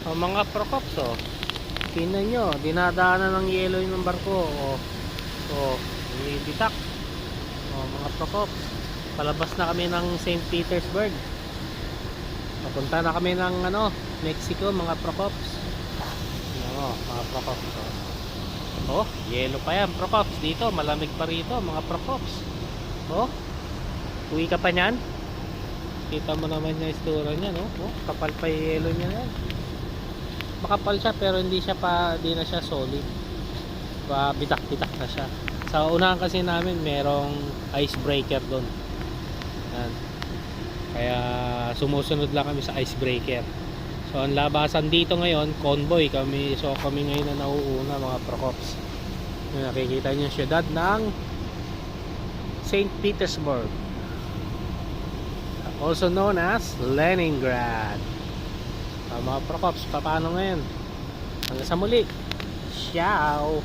Mga procops, tingnan nyo, dinadaanan ng yelo yung barko. Bitak. Mga procops, palabas na kami ng St. Petersburg, papunta na kami ng Mexico, mga procops. Mga procops, yelo pa yan, procops. Dito malamig pa rito, mga procops. Uwi ka pa nyan, kita mo naman yung istura nya, kapal pa yung yelo nya yan. Makapal siya pero hindi na siya solid, bitak-bitak na siya. Sa unahan kasi namin merong icebreaker doon. Kaya sumusunod lang kami sa icebreaker. So ang labasan dito ngayon, convoy kami. So kami ngayon na nauuna, mga procops. Nakikita niyo yung syudad ng St. Petersburg, also known as Leningrad. Mga procops, paano ngayon? Hanggang sa muli. Ciao.